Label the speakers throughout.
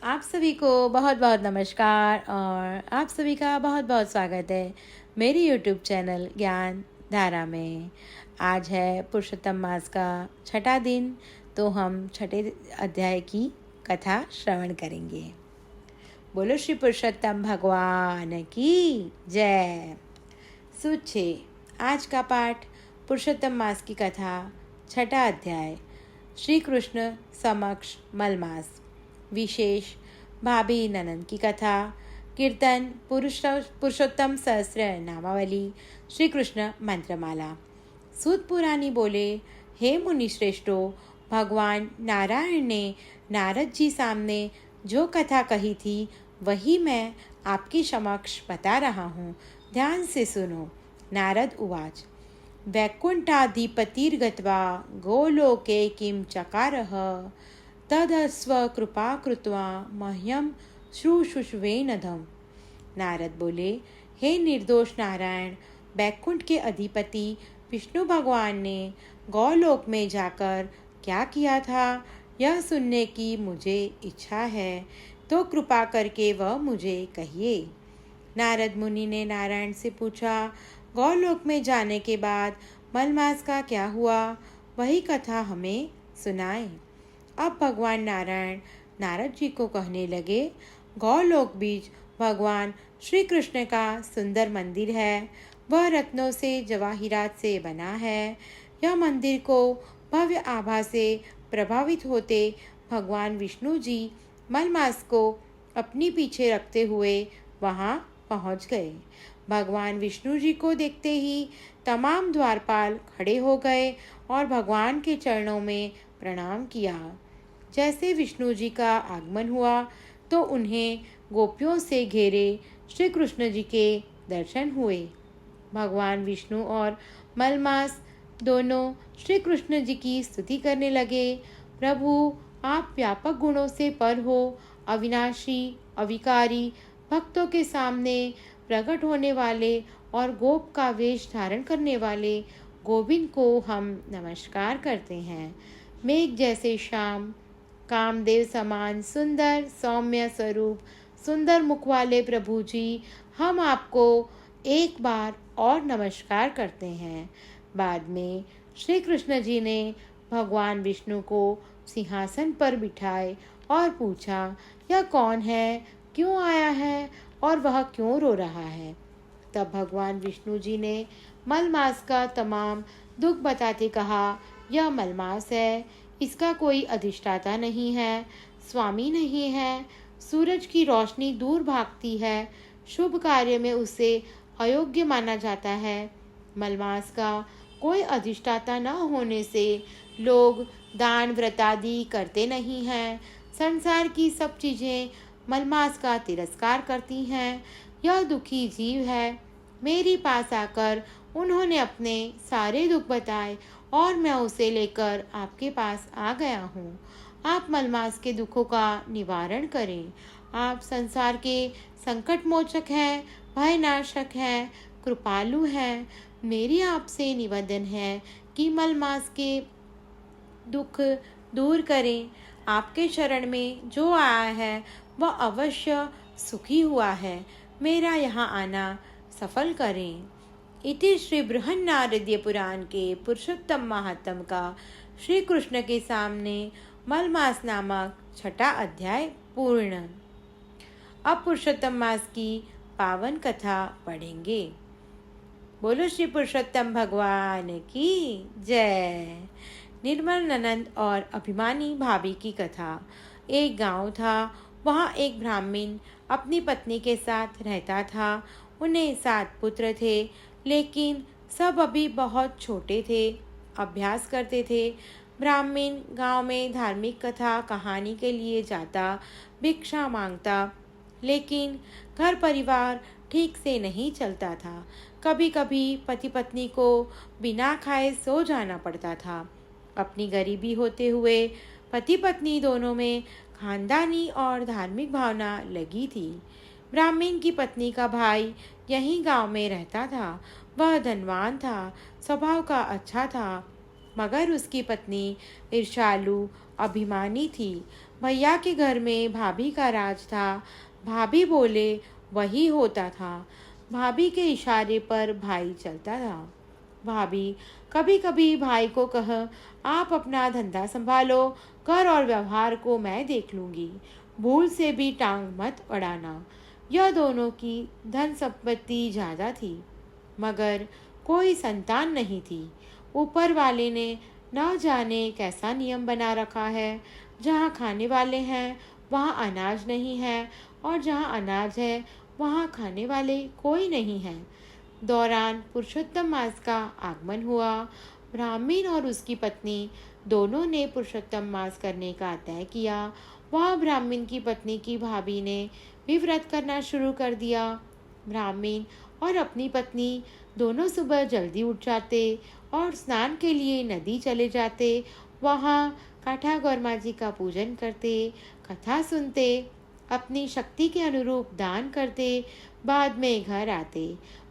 Speaker 1: आप सभी को बहुत बहुत नमस्कार और आप सभी का बहुत बहुत स्वागत है मेरी यूट्यूब चैनल ज्ञान धारा में। आज है पुरुषोत्तम मास का छठा दिन, तो हम छठे अध्याय की कथा श्रवण करेंगे। बोलो श्री पुरुषोत्तम भगवान की जय। सूत्र 6, आज का पाठ पुरुषोत्तम मास की कथा, छठा अध्याय, श्री कृष्ण समक्ष मलमास। विशेष भाभी ननंद की कथा, कीर्तन पुरुषोत्तम सहस्त्र नामावली, श्री कृष्ण मंत्रमाला। सूत पुरानी बोले, हे मुनि श्रेष्ठो, भगवान नारायण ने नारद जी सामने जो कथा कही थी वही मैं आपके समक्ष बता रहा हूँ, ध्यान से सुनो। नारद उवाच, वैकुंठाधिपतिर्गत्वा गोलोके किं चकारः तदस्व कृपा कृत्वा मह्यम श्रुशुष्वेनधम। नारद बोले, हे निर्दोष नारायण, बैकुंठ के अधिपति विष्णु भगवान ने गौलोक में जाकर क्या किया था यह सुनने की मुझे इच्छा है, तो कृपा करके वह मुझे कहिए। नारद मुनि ने नारायण से पूछा, गौलोक में जाने के बाद मलमास का क्या हुआ, वही कथा हमें सुनाए। अब भगवान नारायण नारद जी को कहने लगे, गौलोक बीच भगवान श्री कृष्ण का सुंदर मंदिर है। वह रत्नों से जवाहिरात से बना है। यह मंदिर को भव्य आभा से प्रभावित होते भगवान विष्णु जी मलमास को अपनी पीछे रखते हुए वहां पहुंच गए। भगवान विष्णु जी को देखते ही तमाम द्वारपाल खड़े हो गए और भगवान के चरणों में प्रणाम किया। जैसे विष्णु जी का आगमन हुआ तो उन्हें गोपियों से घेरे श्री कृष्ण जी के दर्शन हुए। भगवान विष्णु और मलमास दोनों श्री कृष्ण जी की स्तुति करने लगे। प्रभु, आप व्यापक गुणों से पर हो, अविनाशी, अविकारी, भक्तों के सामने प्रकट होने वाले और गोप का वेश धारण करने वाले गोविंद को हम नमस्कार करते हैं। मेघ जैसे श्याम, कामदेव समान सुंदर सौम्य स्वरूप, सुंदर मुख वाले प्रभु जी, हम आपको एक बार और नमस्कार करते हैं। बाद में श्री कृष्ण जी ने भगवान विष्णु को सिंहासन पर बिठाए और पूछा, यह कौन है, क्यों आया है और वह क्यों रो रहा है। तब भगवान विष्णु जी ने मलमास का तमाम दुख बताते कहा, यह मलमास है, इसका कोई अधिष्ठाता नहीं है, स्वामी नहीं है। सूरज की रोशनी दूर भागती है, शुभ कार्य में उसे अयोग्य माना जाता है। मलमास का कोई अधिष्ठाता न होने से लोग दान व्रत आदि करते नहीं हैं। संसार की सब चीजें मलमास का तिरस्कार करती हैं। यह दुखी जीव है। मेरे पास आकर उन्होंने अपने सारे दुख बताए और मैं उसे लेकर आपके पास आ गया हूँ। आप मलमास के दुखों का निवारण करें। आप संसार के संकट मोचक हैं, भयनाशक हैं, कृपालु हैं। मेरी आपसे निवेदन है कि मलमास के दुख दूर करें। आपके शरण में जो आया है वह अवश्य सुखी हुआ है। मेरा यहाँ आना सफल करें। इति श्री बृहन्नारदीय पुराण के पुरुषोत्तम महात्म का श्री कृष्ण के सामने मलमास नामक छठा अध्याय पूर्ण। अब पुरुषोत्तम मास की पावन कथा पढ़ेंगे। बोलो श्री पुरुषोत्तम भगवान की जय। निर्मल ननंद और अभिमानी भाभी की कथा। एक गांव था, वहाँ एक ब्राह्मण अपनी पत्नी के साथ रहता था। उन्हें 7 पुत्र थे, लेकिन सब अभी बहुत छोटे थे, अभ्यास करते थे। ब्राह्मण गांव में धार्मिक कथा कहानी के लिए जाता, भिक्षा मांगता, लेकिन घर परिवार ठीक से नहीं चलता था। कभी कभी पति पत्नी को बिना खाए सो जाना पड़ता था। अपनी गरीबी होते हुए पति पत्नी दोनों में खानदानी और धार्मिक भावना लगी थी। ब्राह्मण की पत्नी का भाई यहीं गांव में रहता था। वह धनवान था, स्वभाव का अच्छा था, मगर उसकी पत्नी ईर्ष्यालु अभिमानी थी। भैया के घर में भाभी का राज था। भाभी बोले वही होता था। भाभी के इशारे पर भाई चलता था। भाभी कभी कभी भाई को कह, आप अपना धंधा संभालो, कर और व्यवहार को मैं देख लूंगी, भूल से भी टांग मत अड़ाना। यह दोनों की धन संपत्ति ज्यादा थी, मगर कोई संतान नहीं थी। ऊपर वाले ने न जाने कैसा नियम बना रखा है, जहाँ खाने वाले हैं वहाँ अनाज नहीं है, और जहाँ अनाज है वहाँ खाने वाले कोई नहीं है। दौरान पुरुषोत्तम मास का आगमन हुआ। ब्राह्मण और उसकी पत्नी दोनों ने पुरुषोत्तम मास करने का तय किया। वह ब्राह्मण की पत्नी की भाभी ने भी व्रत करना शुरू कर दिया। ब्राह्मण और अपनी पत्नी दोनों सुबह जल्दी उठ जाते और स्नान के लिए नदी चले जाते। वहाँ काठा गौरमा जी का पूजन करते, कथा सुनते, अपनी शक्ति के अनुरूप दान करते, बाद में घर आते,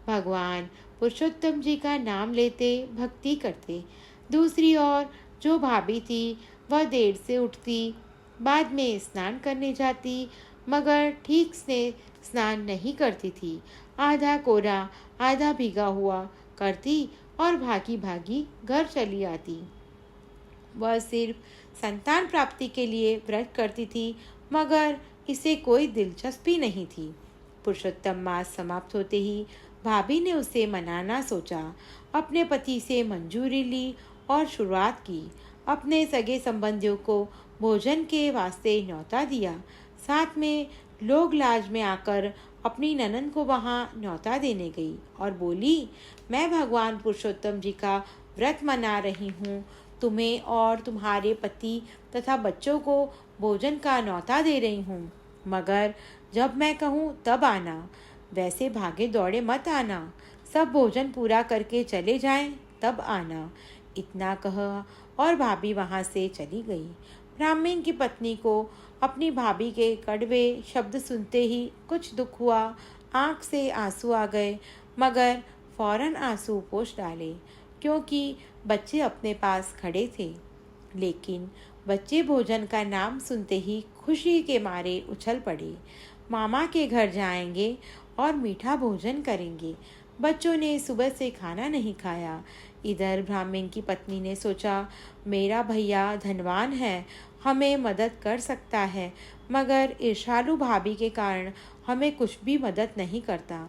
Speaker 1: भगवान पुरुषोत्तम जी का नाम लेते, भक्ति करते। दूसरी ओर जो भाभी थी वह देर से उठती, बाद में स्नान करने जाती, मगर ठीक से स्नान नहीं करती थी। आधा कोरा आधा भीगा हुआ करती और भागी भागी घर चली आती। वह सिर्फ संतान प्राप्ति के लिए व्रत करती थी, मगर इसे कोई दिलचस्पी नहीं थी। पुरुषोत्तम मास समाप्त होते ही भाभी ने उसे मनाना सोचा। अपने पति से मंजूरी ली और शुरुआत की। अपने सगे संबंधियों को भोजन के वास्ते न्योता दिया। साथ में लोग लाज में आकर अपनी ननद को वहाँ न्योता देने गई और बोली, मैं भगवान पुरुषोत्तम जी का व्रत मना रही हूँ, तुम्हें और तुम्हारे पति तथा बच्चों को भोजन का न्योता दे रही हूँ, मगर जब मैं कहूँ तब आना, वैसे भागे दौड़े मत आना, सब भोजन पूरा करके चले जाएं तब आना। इतना कहा और भाभी वहाँ से चली गई। ब्राह्मण की पत्नी को अपनी भाभी के कड़वे शब्द सुनते ही कुछ दुख हुआ, आंख से आंसू आ गए, मगर फौरन आंसू पोंछ डाले, क्योंकि बच्चे अपने पास खड़े थे। लेकिन बच्चे भोजन का नाम सुनते ही खुशी के मारे उछल पड़े। मामा के घर जाएंगे और मीठा भोजन करेंगे। बच्चों ने सुबह से खाना नहीं खाया। इधर ब्राह्मण की पत्नी ने सोचा, मेरा भैया धनवान है, हमें मदद कर सकता है, मगर ईर्ष्यालु भाभी के कारण हमें कुछ भी मदद नहीं करता,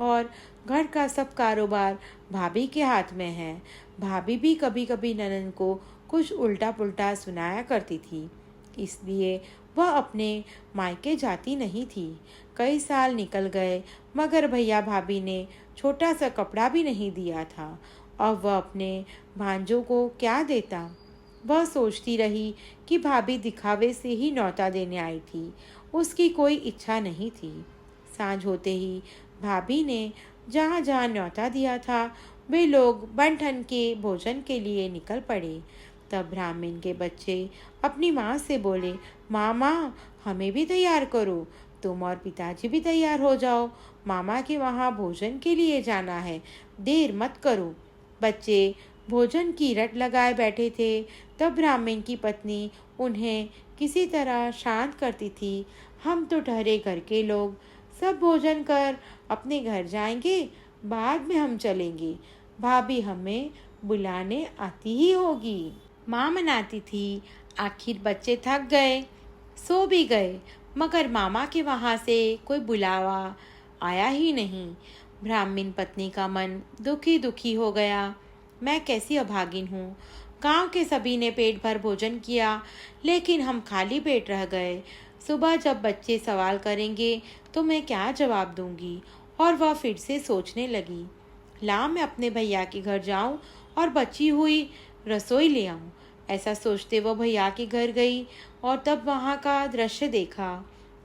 Speaker 1: और घर का सब कारोबार भाभी के हाथ में है। भाभी भी कभी कभी ननद को कुछ उल्टा पुल्टा सुनाया करती थी, इसलिए वह अपने मायके जाती नहीं थी। कई साल निकल गए, मगर भैया भाभी ने छोटा सा कपड़ा भी नहीं दिया था। अब वह अपने भांजों को क्या देता। वह सोचती रही कि भाभी दिखावे से ही न्योता देने आई थी, उसकी कोई इच्छा नहीं थी। सांझ होते ही भाभी ने जहाँ जहाँ न्योता दिया था वे लोग बन ठन के भोजन के लिए निकल पड़े। तब ब्राह्मण के बच्चे अपनी माँ से बोले, मामा हमें भी तैयार करो, तुम और पिताजी भी तैयार हो जाओ, मामा के वहाँ भोजन के लिए जाना है, देर मत करो। बच्चे भोजन की रट लगाए बैठे थे। तब ब्राह्मण की पत्नी उन्हें किसी तरह शांत करती थी। हम तो ठहरे घर के लोग, सब भोजन कर अपने घर जाएंगे, बाद में हम चलेंगे, भाभी हमें बुलाने आती ही होगी। माँ मनाती थी। आखिर बच्चे थक गए, सो भी गए, मगर मामा के वहाँ से कोई बुलावा आया ही नहीं। ब्राह्मण पत्नी का मन दुखी दुखी हो गया। मैं कैसी अभागिन हूँ। गांव के सभी ने पेट भर भोजन किया, लेकिन हम खाली पेट रह गए। सुबह जब बच्चे सवाल करेंगे तो मैं क्या जवाब दूंगी। और वह फिर से सोचने लगी, ला मैं अपने भैया के घर जाऊं और बची हुई रसोई ले आऊं। ऐसा सोचते वह भैया के घर गई और तब वहाँ का दृश्य देखा।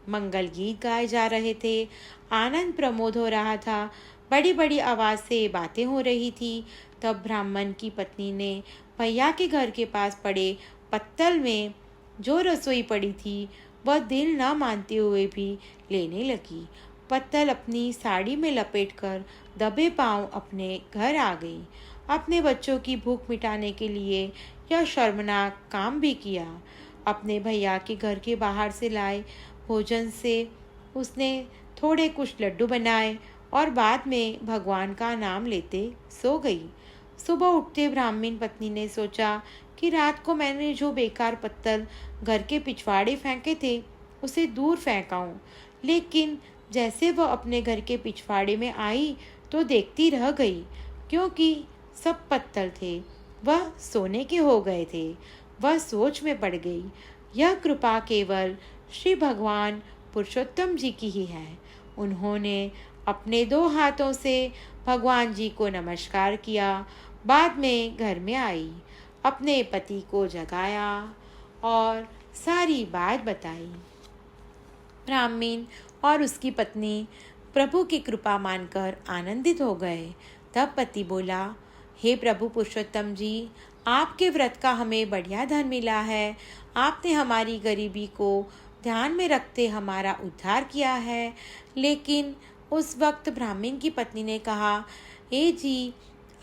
Speaker 1: मंगल गीत गाए जा रहे थे, आनंद प्रमोद हो रहा था, बड़ी बड़ी आवाज़ से बातें हो रही थी। तब ब्राह्मण की पत्नी ने भैया के घर के पास पड़े पत्तल में जो रसोई पड़ी थी वह दिल न मानते हुए भी लेने लगी। पत्तल अपनी साड़ी में लपेटकर दबे पांव अपने घर आ गई। अपने बच्चों की भूख मिटाने के लिए यह शर्मनाक काम भी किया। अपने भैया के घर के बाहर से लाए भोजन से उसने थोड़े कुछ लड्डू बनाए और बाद में भगवान का नाम लेते सो गई। सुबह उठते ब्राह्मण पत्नी ने सोचा कि रात को मैंने जो बेकार पत्तल घर के पिछवाड़े फेंके थे उसे दूर फेंकाऊं। लेकिन जैसे वह अपने घर के पिछवाड़े में आई तो देखती रह गई, क्योंकि सब पत्तल थे वह सोने के हो गए थे। वह सोच में पड़ गई, यह कृपा केवल श्री भगवान पुरुषोत्तम जी की ही है। उन्होंने अपने 2 हाथों से भगवान जी को नमस्कार किया। बाद में घर में आई, अपने पति को जगाया और सारी बात बताई। ब्राह्मण और उसकी पत्नी प्रभु की कृपा मानकर आनंदित हो गए। तब पति बोला, हे प्रभु पुरुषोत्तम जी, आपके व्रत का हमें बढ़िया धन मिला है। आपने हमारी गरीबी को ध्यान में रखते हमारा उद्धार किया है। लेकिन उस वक्त ब्राह्मण की पत्नी ने कहा, ए जी,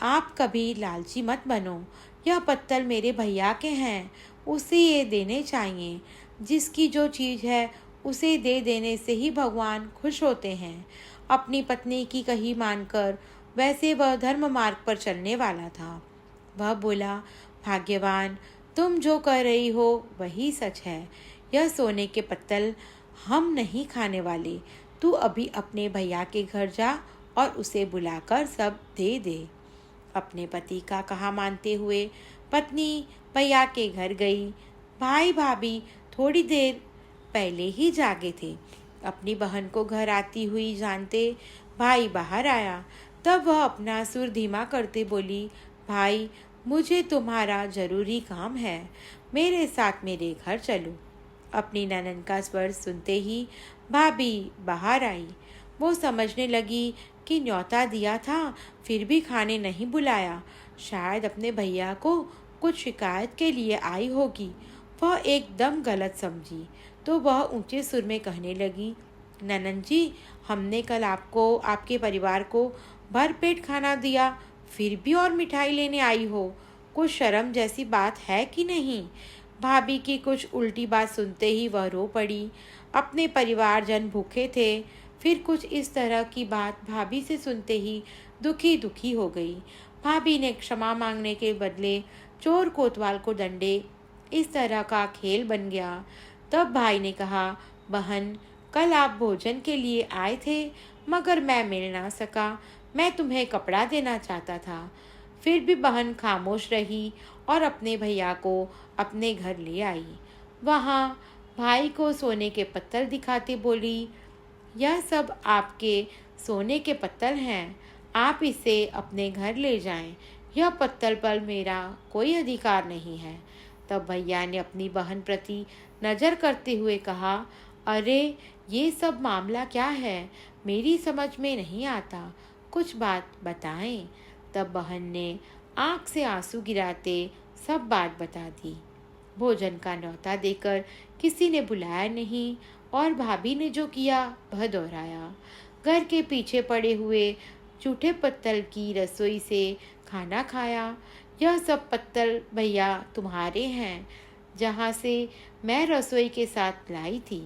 Speaker 1: आप कभी लालची मत बनो। यह पत्तल मेरे भैया के हैं, उसे ये देने चाहिए। जिसकी जो चीज़ है उसे दे देने से ही भगवान खुश होते हैं। अपनी पत्नी की कही मानकर वैसे वह धर्म मार्ग पर चलने वाला था। वह बोला, भाग्यवान, तुम जो कह रही हो वही सच है। यह सोने के पत्तल हम नहीं खाने वाले। तू अभी अपने भैया के घर जा और उसे बुलाकर सब दे दे। अपने पति का कहा मानते हुए पत्नी भैया के घर गई। भाई भाभी थोड़ी देर पहले ही जागे थे। अपनी बहन को घर आती हुई जानते भाई बाहर आया। तब वह अपना सुर धीमा करते बोली, भाई, मुझे तुम्हारा जरूरी काम है, मेरे साथ मेरे घर चलो। अपनी ननद का स्वर सुनते ही भाभी बाहर आई। वो समझने लगी कि न्योता दिया था फिर भी खाने नहीं बुलाया। शायद अपने भैया को कुछ शिकायत के लिए आई होगी। वह एकदम गलत समझी तो वह ऊंचे सुर में कहने लगी, ननद जी, हमने कल आपको आपके परिवार को भरपेट खाना दिया, फिर भी और मिठाई लेने आई हो। कुछ शर्म जैसी बात है कि नहीं। भाभी की कुछ उल्टी बात सुनते ही वह रो पड़ी। अपने परिवारजन भूखे थे, फिर कुछ इस तरह की बात भाभी से सुनते ही दुखी दुखी हो गई। भाभी ने क्षमा मांगने के बदले चोर कोतवाल को दंडे, इस तरह का खेल बन गया। तब भाई ने कहा, बहन, कल आप भोजन के लिए आए थे मगर मैं मिल ना सका। मैं तुम्हें कपड़ा देना चाहता था। फिर भी बहन खामोश रही और अपने भैया को अपने घर ले आई। वहाँ भाई को सोने के पत्तल दिखाते बोली, यह सब आपके सोने के पत्तल हैं, आप इसे अपने घर ले जाएं। यह पत्तल पर मेरा कोई अधिकार नहीं है। तब भैया ने अपनी बहन प्रति नजर करते हुए कहा, अरे ये सब मामला क्या है, मेरी समझ में नहीं आता, कुछ बात बताएं। तब बहन ने आंख से आंसू गिराते सब बात बता दी। भोजन का न्योता देकर किसी ने बुलाया नहीं और भाभी ने जो किया वह दोहराया। घर के पीछे पड़े हुए जूठे पत्तल की रसोई से खाना खाया। यह सब पत्तल भैया तुम्हारे हैं, जहाँ से मैं रसोई के साथ लाई थी।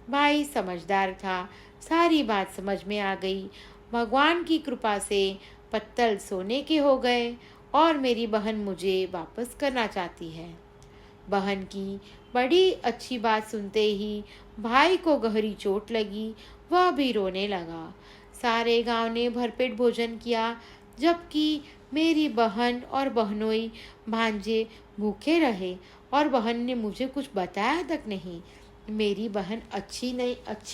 Speaker 1: भाई समझदार था, सारी बात समझ में आ गई। भगवान की कृपा से पत्तल सोने के हो गए और मेरी बहन मुझे वापस करना चाहती है। बहन की बड़ी अच्छी बात सुनते ही भाई को गहरी चोट लगी, वह भी रोने लगा। सारे गांव ने भरपेट भोजन किया, जबकि मेरी बहन और बहनोई भांजे भूखे रहे और बहन ने मुझे कुछ बताया तक नहीं। मेरी बहन अच्छी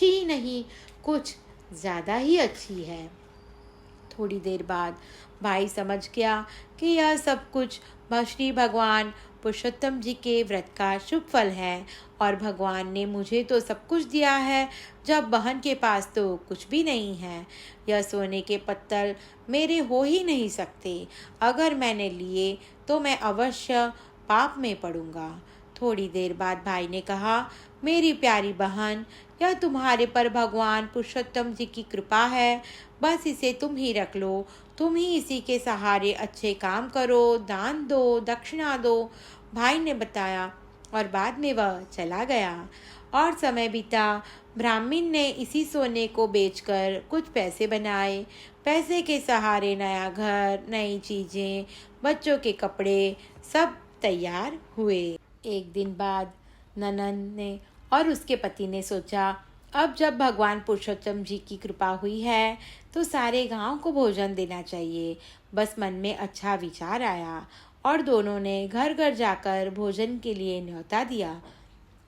Speaker 1: ही नहीं, कुछ ज़्यादा ही अच्छी है। थोड़ी देर बाद भाई समझ गया कि यह सब कुछ श्री भगवान पुरुषोत्तम जी के व्रत का शुभ फल है और भगवान ने मुझे तो सब कुछ दिया है, जब बहन के पास तो कुछ भी नहीं है। यह सोने के पत्तल मेरे हो ही नहीं सकते। अगर मैंने लिए तो मैं अवश्य पाप में पड़ूंगा। थोड़ी देर बाद भाई ने कहा, मेरी प्यारी बहन, यह तुम्हारे पर भगवान पुरुषोत्तम जी की कृपा है, बस इसे तुम ही रख लो। तुम ही इसी के सहारे अच्छे काम करो, दान दो, दक्षिणा दो। भाई ने बताया, और बाद में वह चला गया। और समय बीता। ब्राह्मण ने इसी सोने को बेचकर कुछ पैसे बनाए। पैसे के सहारे नया घर, नई चीजें, बच्चों के कपड़े सब तैयार हुए। एक दिन बाद ननंद ने और उसके पति ने सोचा, अब जब भगवान पुरुषोत्तम जी की कृपा हुई है तो सारे गांव को भोजन देना चाहिए। बस मन में अच्छा विचार आया और दोनों ने घर घर जाकर भोजन के लिए न्योता दिया।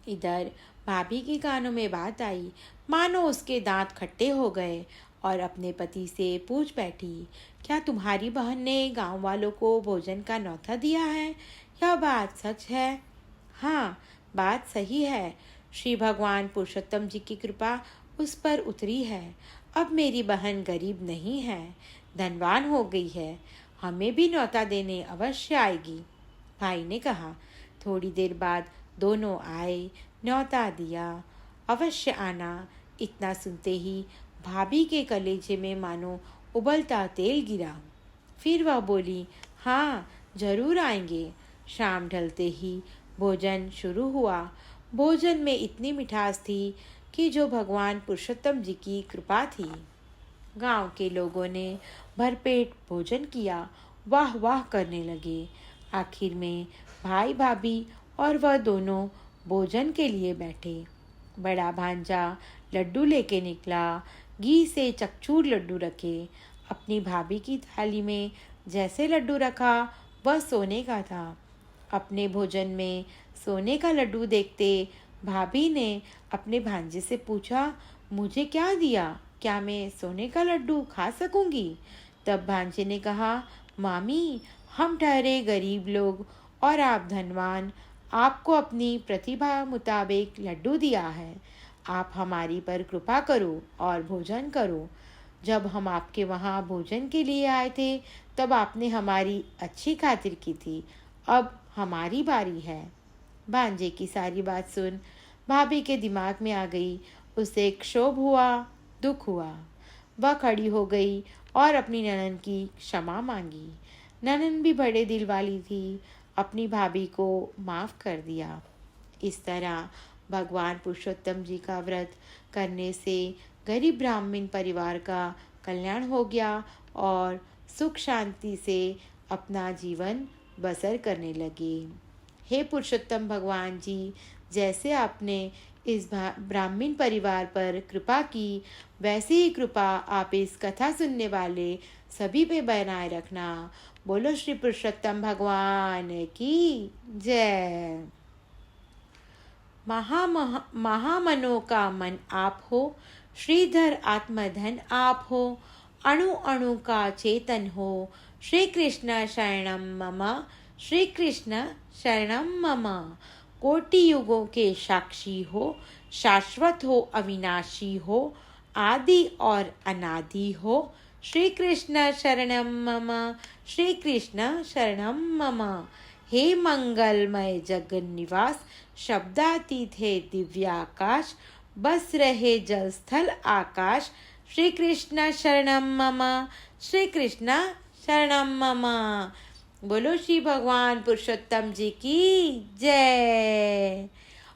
Speaker 1: इधर भाभी के कानों में बात आई, मानो उसके दांत खट्टे हो गए और अपने पति से पूछ बैठी, क्या तुम्हारी बहन ने गांव वालों को भोजन का न्योता दिया है? यह बात सच है? हाँ, बात सही है। श्री भगवान पुरुषोत्तम जी की कृपा उस पर उतरी है। अब मेरी बहन गरीब नहीं है, धनवान हो गई है। हमें भी न्योता देने अवश्य आएगी। भाई ने कहा। थोड़ी देर बाद दोनों आए, न्योता दिया। अवश्य आना। इतना सुनते ही भाभी के कलेजे में मानो उबलता तेल गिरा। फिर वह बोली, हाँ, जरूर आएंगे। शाम ढलते ही भोजन शुरू हुआ। भोजन में इतनी मिठास थी कि जो भगवान पुरुषोत्तम जी की कृपा थी। गांव के लोगों ने भरपेट भोजन किया, वाह वाह करने लगे। आखिर में भाई भाभी और वह दोनों भोजन के लिए बैठे। बड़ा भांजा लड्डू लेके निकला, घी से चकचूर लड्डू रखे। अपनी भाभी की थाली में जैसे लड्डू रखा वह सोने का था। अपने भोजन में सोने का लड्डू देखते भाभी ने अपने भांजे से पूछा, मुझे क्या दिया? क्या मैं सोने का लड्डू खा सकूंगी? तब भांजे ने कहा, मामी, हम ठहरे गरीब लोग और आप धनवान। आपको अपनी प्रतिभा मुताबिक लड्डू दिया है। आप हमारी पर कृपा करो और भोजन करो। जब हम आपके वहाँ भोजन के लिए आए थे तब आपने हमारी अच्छी खातिर की थी। अब हमारी बारी है। भांजे की सारी बात सुन भाभी के दिमाग में आ गई। उसे क्षोभ हुआ, दुख हुआ। वह खड़ी हो गई और अपनी ननंद की क्षमा मांगी। ननंद भी बड़े दिल वाली थी, अपनी भाभी को माफ कर दिया। इस तरह भगवान पुरुषोत्तम जी का व्रत करने से गरीब ब्राह्मण परिवार का कल्याण हो गया और सुख शांति से अपना जीवन बसर करने लगे। हे पुरुषोत्तम भगवान जी, जैसे आपने इस ब्राह्मण परिवार पर कृपा की, वैसी ही कृपा आप इस कथा सुनने वाले सभी पे बनाए रखना। बोलो श्री पुरुषोत्तम भगवान की जय। महामनों का मन आप हो, श्रीधर आत्मधन आप हो, अणु अणु का चेतन हो। श्री कृष्ण शरणम मम, श्री कृष्ण शरणम मम। कोटि युगों के साक्षी हो, शाश्वत हो, अविनाशी हो, आदि और अनादि हो। श्री कृष्ण शरणम मम, श्री कृष्ण शरणम मम। हे मंगलमय जगन निवास, शब्दातीत है दिव्याकाश, बस रहे जल स्थल आकाश। श्री कृष्ण शरणम मम, श्री कृष्ण शरणम मम। बोलो श्री भगवान पुरुषोत्तम जी की जय।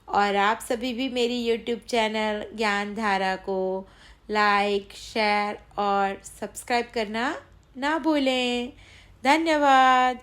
Speaker 1: और आप सभी भी मेरी YouTube चैनल ज्ञान धारा को लाइक, शेयर और सब्सक्राइब करना ना भूलें। धन्यवाद।